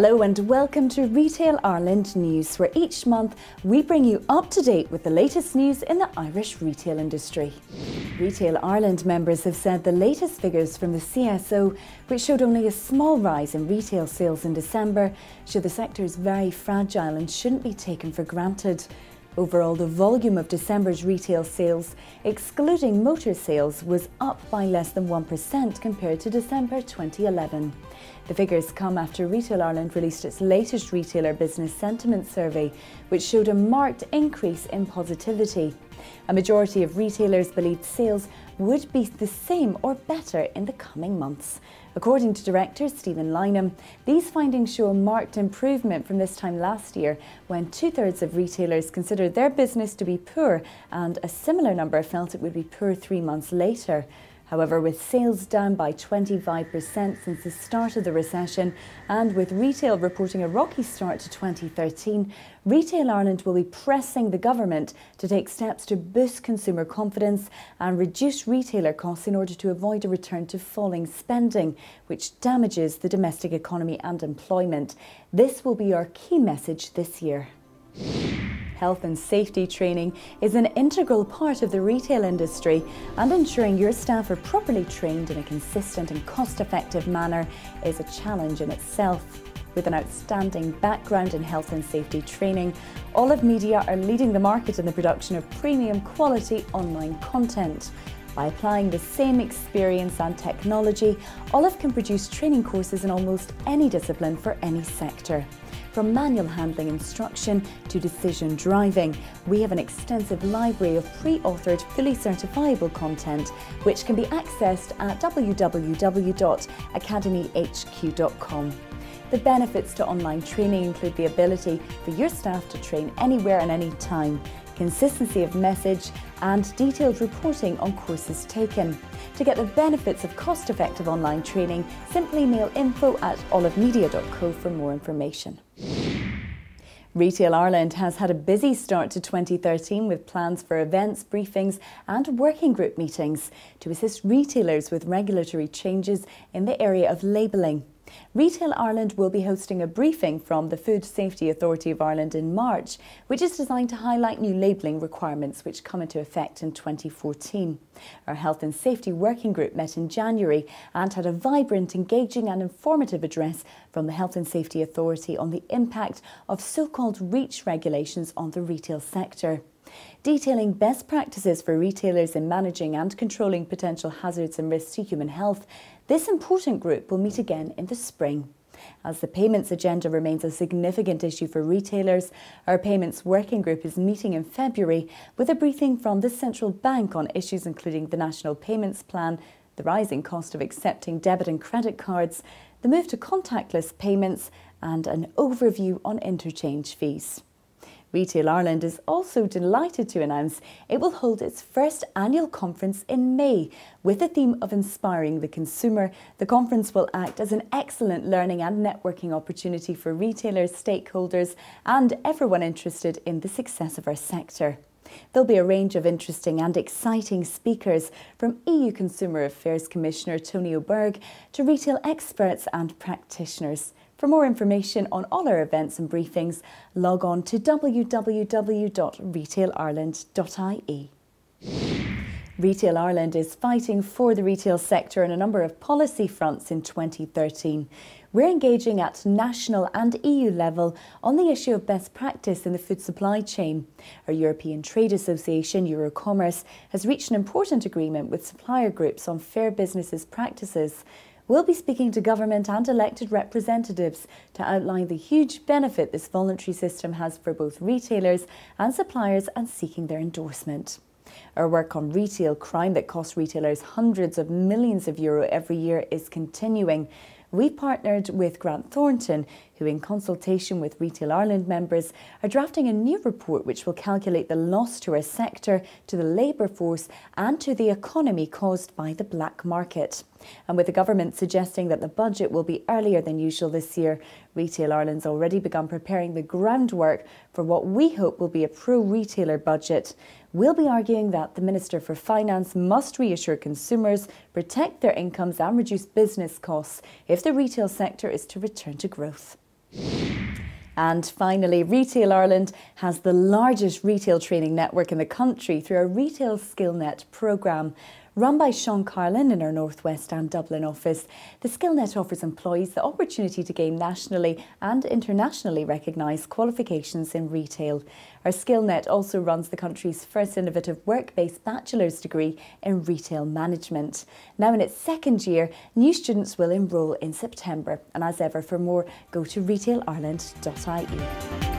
Hello and welcome to Retail Ireland News, where each month we bring you up to date with the latest news in the Irish retail industry. Retail Ireland members have said the latest figures from the CSO, which showed only a small rise in retail sales in December, show the sector is very fragile and shouldn't be taken for granted. Overall, the volume of December's retail sales, excluding motor sales, was up by less than 1% compared to December 2011. The figures come after Retail Ireland released its latest retailer business sentiment survey, which showed a marked increase in positivity. A majority of retailers believed sales would be the same or better in the coming months. According to Director Stephen Lynham, these findings show a marked improvement from this time last year, when two-thirds of retailers considered their business to be poor and a similar number felt it would be poor 3 months later. However, with sales down by 25% since the start of the recession and with retail reporting a rocky start to 2013, Retail Ireland will be pressing the government to take steps to boost consumer confidence and reduce retailer costs in order to avoid a return to falling spending, which damages the domestic economy and employment. This will be our key message this year. Health and safety training is an integral part of the retail industry, and ensuring your staff are properly trained in a consistent and cost-effective manner is a challenge in itself. With an outstanding background in health and safety training, Olive Media are leading the market in the production of premium quality online content. By applying the same experience and technology, Olive can produce training courses in almost any discipline for any sector. From manual handling instruction to decision driving, we have an extensive library of pre-authored, fully certifiable content, which can be accessed at www.academyhq.com. The benefits to online training include the ability for your staff to train anywhere and any time, consistency of message, and detailed reporting on courses taken. To get the benefits of cost-effective online training, simply mail info@olivemedia.co for more information. Retail Ireland has had a busy start to 2013 with plans for events, briefings and working group meetings to assist retailers with regulatory changes in the area of labelling. Retail Ireland will be hosting a briefing from the Food Safety Authority of Ireland in March, which is designed to highlight new labelling requirements which come into effect in 2014. Our Health and Safety Working Group met in January and had a vibrant, engaging and informative address from the Health and Safety Authority on the impact of so-called REACH regulations on the retail sector. Detailing best practices for retailers in managing and controlling potential hazards and risks to human health, this important group will meet again in the spring. As the payments agenda remains a significant issue for retailers, our Payments Working Group is meeting in February with a briefing from the Central Bank on issues including the National Payments Plan, the rising cost of accepting debit and credit cards, the move to contactless payments, and an overview on interchange fees. Retail Ireland is also delighted to announce it will hold its first annual conference in May. With the theme of inspiring the consumer, the conference will act as an excellent learning and networking opportunity for retailers, stakeholders and everyone interested in the success of our sector. There'll be a range of interesting and exciting speakers, from EU Consumer Affairs Commissioner Tony O'Berg to retail experts and practitioners. For more information on all our events and briefings, log on to www.retailireland.ie. Retail Ireland is fighting for the retail sector on a number of policy fronts in 2013. We're engaging at national and EU level on the issue of best practice in the food supply chain. Our European Trade Association, Eurocommerce, has reached an important agreement with supplier groups on fair business practices. We'll be speaking to government and elected representatives to outline the huge benefit this voluntary system has for both retailers and suppliers and seeking their endorsement. Our work on retail crime that costs retailers hundreds of millions of euro every year is continuing. We partnered with Thornton, who in consultation with Retail Ireland members are drafting a new report which will calculate the loss to our sector, to the labour force and to the economy caused by the black market. And with the government suggesting that the budget will be earlier than usual this year, Retail Ireland's already begun preparing the groundwork for what we hope will be a pro-retailer budget. We'll be arguing that the Minister for Finance must reassure consumers, protect their incomes and reduce business costs if the retail sector is to return to growth. And finally, Retail Ireland has the largest retail training network in the country through our Retail SkillNet programme. Run by Sean Carlin in our North West and Dublin office, the SkillNet offers employees the opportunity to gain nationally and internationally recognised qualifications in retail. Our SkillNet also runs the country's first innovative work-based bachelor's degree in retail management. Now in its second year, new students will enrol in September. And as ever, for more, go to retailireland.ie.